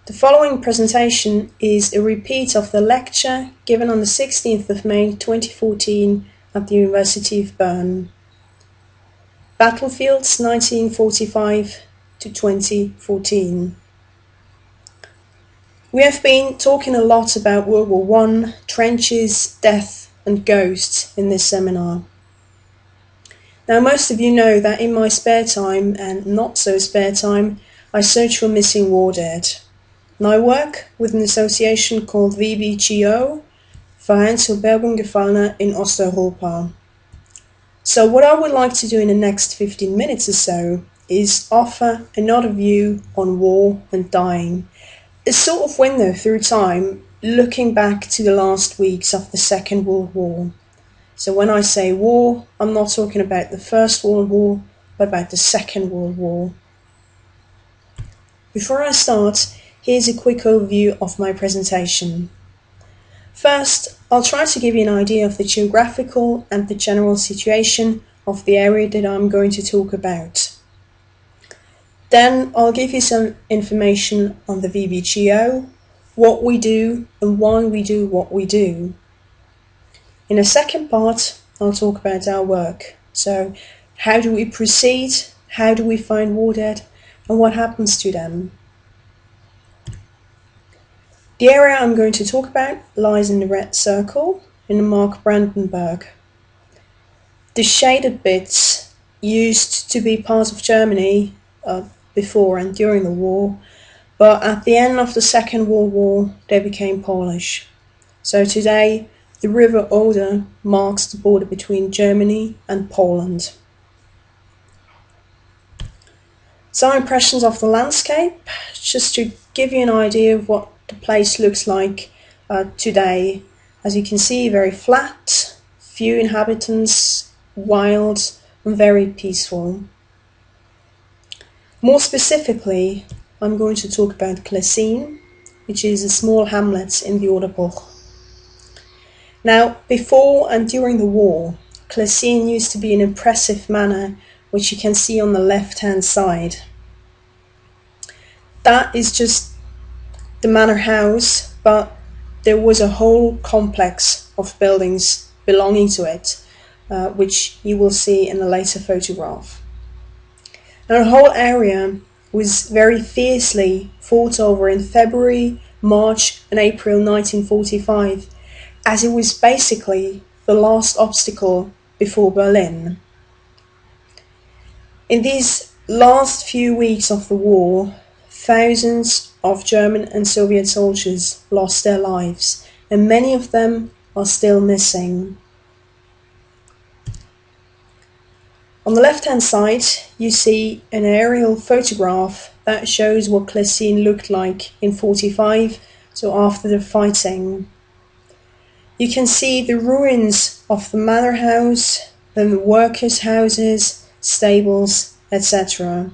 The following presentation is a repeat of the lecture given on the 16th of May 2014 at the University of Bern. Battlefields 1945 to 2014. We have been talking a lot about World War I, trenches, death and ghosts in this seminar. Now most of you know that in my spare time and not so spare time I search for missing war dead. And I work with an association called VBGO, Verein zur Bergung Gefallener in Osteuropa. So what I would like to do in the next 15 minutes or so is offer another view on war and dying, a sort of window through time looking back to the last weeks of the Second World War. So when I say war, I'm not talking about the First World War, but about the Second World War. Before I start, here's a quick overview of my presentation. First, I'll try to give you an idea of the geographical and the general situation of the area that I'm going to talk about. Then I'll give you some information on the VBGO, what we do and why we do what we do. In the second part, I'll talk about our work. So, how do we proceed, how do we find war dead, and what happens to them? The area I'm going to talk about lies in the red circle in the mark Brandenburg. The shaded bits used to be part of Germany before and during the war, but at the end of the Second World War they became Polish. So today the river Oder marks the border between Germany and Poland. Some impressions of the landscape, just to give you an idea of what the place looks like today. As you can see, very flat, few inhabitants, wild and very peaceful. More specifically, I'm going to talk about Klessin, which is a small hamlet in the Oderbruch. Now, before and during the war, Klessin used to be an impressive manor, which you can see on the left-hand side. That is just the manor house, but there was a whole complex of buildings belonging to it, which you will see in a later photograph. Now, the whole area was very fiercely fought over in February, March and April 1945, as it was basically the last obstacle before Berlin. In these last few weeks of the war, thousands of German and Soviet soldiers lost their lives, and many of them are still missing. On the left-hand side, you see an aerial photograph that shows what Klessin looked like in 1945, so after the fighting. You can see the ruins of the manor house, then the workers' houses, stables, etc.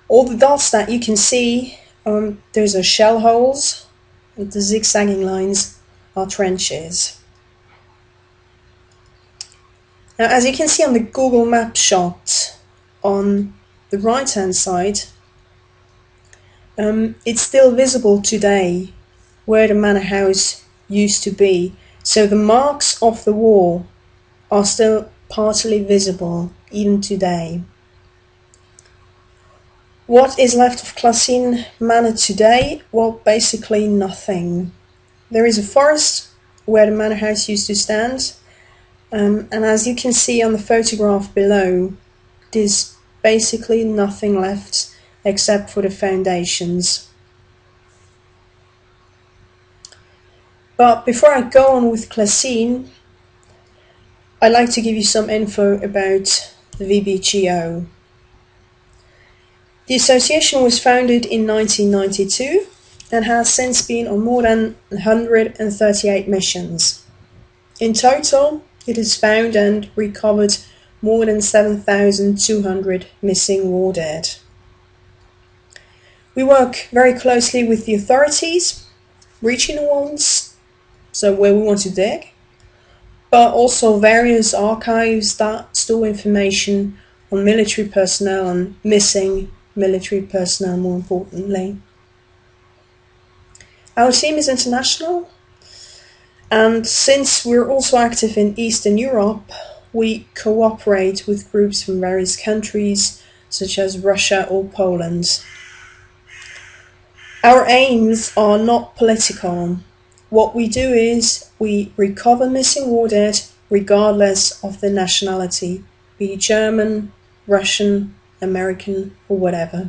All the dots that you can see, those are shell holes, and the zigzagging lines are trenches. Now, as you can see on the Google Map shot on the right hand side, it's still visible today where the manor house used to be. So the marks of the war are still partly visible even today. What is left of Klessin Manor today? Well, basically nothing. There is a forest where the manor house used to stand, and as you can see on the photograph below, there's basically nothing left except for the foundations. But before I go on with Klessin, I'd like to give you some info about the VBGO. The association was founded in 1992 and has since been on more than 138 missions. In total, it has found and recovered more than 7,200 missing war dead. We work very closely with the authorities, regional ones, so where we want to dig, but also various archives that store information on military personnel and missing military personnel, more importantly. Our team is international, and since we're also active in Eastern Europe, we cooperate with groups from various countries, such as Russia or Poland. Our aims are not political. What we do is we recover missing war dead regardless of the nationality, be it German, Russian, American, or whatever.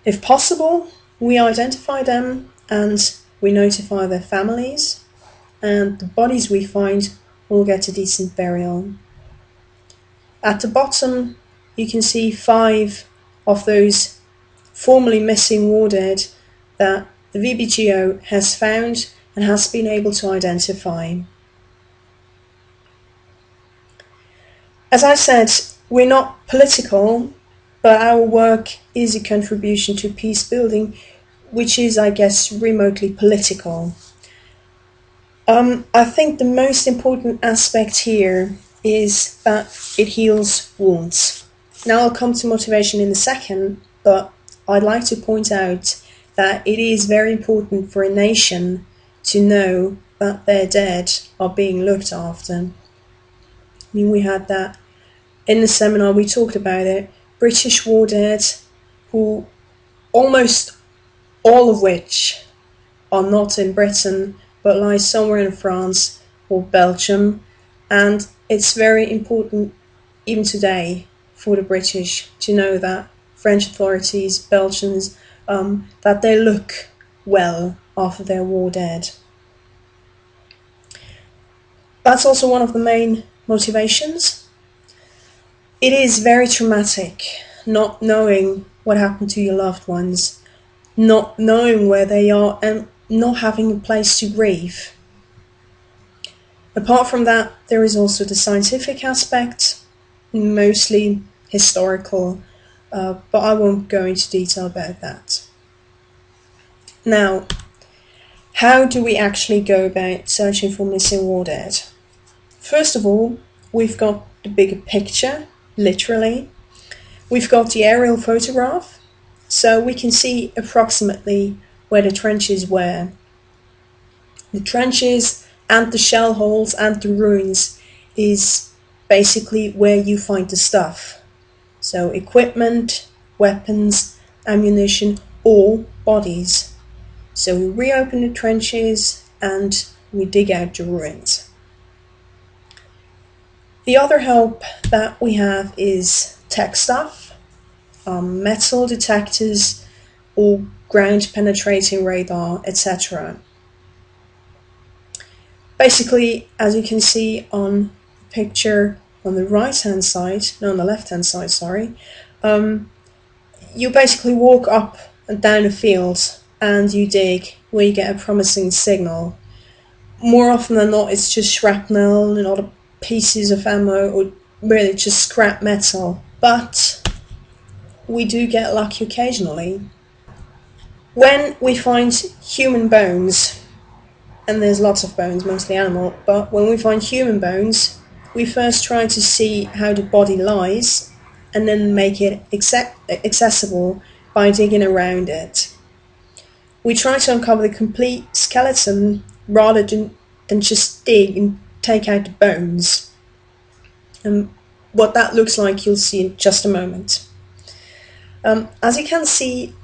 If possible, we identify them and we notify their families, and the bodies we find will get a decent burial. At the bottom, you can see 5 of those formerly missing war dead that the VBGO has found and has been able to identify. As I said, we're not political, but our work is a contribution to peace building, which is, I guess, remotely political. I think the most important aspect here is that it heals wounds. Now I'll come to motivation in a second, but I'd like to point out that it is very important for a nation to know that their dead are being looked after. I mean, we had that in the seminar, we talked about it. British war dead, who almost all of which are not in Britain, but lie somewhere in France or Belgium. And it's very important, even today, for the British to know that French authorities, Belgians, that they look well after their war dead. That's also one of the main motivations. It is very traumatic not knowing what happened to your loved ones, not knowing where they are, and not having a place to grieve. Apart from that, there is also the scientific aspect, mostly historical, but I won't go into detail about that. Now, how do we actually go about searching for missing war dead? First of all, we've got the bigger picture, literally. We've got the aerial photograph, so we can see approximately where the trenches were. The trenches and the shell holes and the ruins is basically where you find the stuff. So equipment, weapons, ammunition, or bodies. So we reopen the trenches and we dig out the ruins. The other help that we have is tech stuff, metal detectors or ground penetrating radar, etc. Basically, as you can see on the picture on the right-hand side, no, on the left-hand side, sorry, you basically walk up and down a field and you dig where you get a promising signal. More often than not, it's just shrapnel and other pieces of ammo, or really just scrap metal, but we do get lucky occasionally. When we find human bones, and there's lots of bones, mostly animal, but when we find human bones, we first try to see how the body lies and then make it accessible by digging around it. We try to uncover the complete skeleton rather than just dig and take out the bones. And what that looks like you'll see in just a moment. As you can see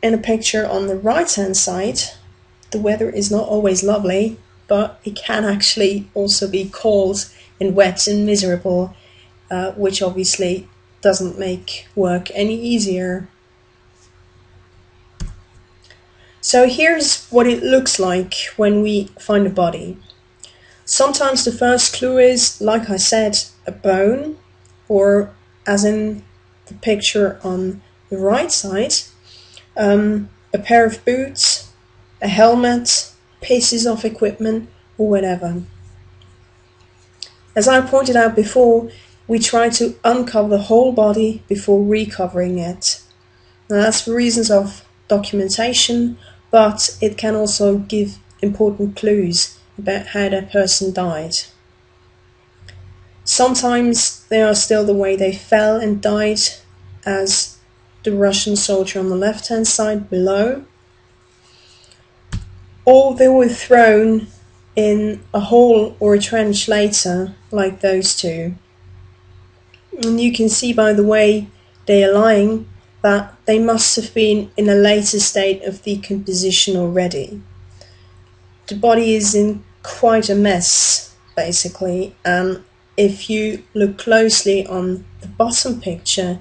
in a picture on the right hand side, the weather is not always lovely, but it can actually also be cold and wet and miserable, which obviously doesn't make work any easier. So here's what it looks like when we find a body. Sometimes the first clue is, like I said, a bone, or as in the picture on the right side, a pair of boots, a helmet, pieces of equipment, or whatever. As I pointed out before, we try to uncover the whole body before recovering it. Now that's for reasons of documentation, but it can also give important clues about how that person died. Sometimes they are still the way they fell and died, as the Russian soldier on the left hand side below. or they were thrown in a hole or a trench later, like those two. And you can see by the way they are lying that they must have been in a later state of decomposition already. The body is in quite a mess, basically, and if you look closely on the bottom picture,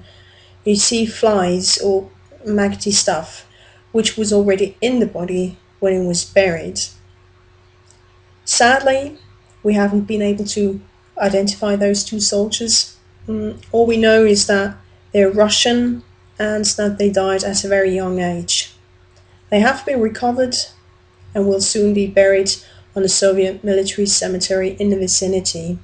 you see flies or maggoty stuff, which was already in the body when it was buried. Sadly, we haven't been able to identify those two soldiers. All we know is that they're Russian and that they died at a very young age. They have been recovered and will soon be buried on a Soviet military cemetery in the vicinity.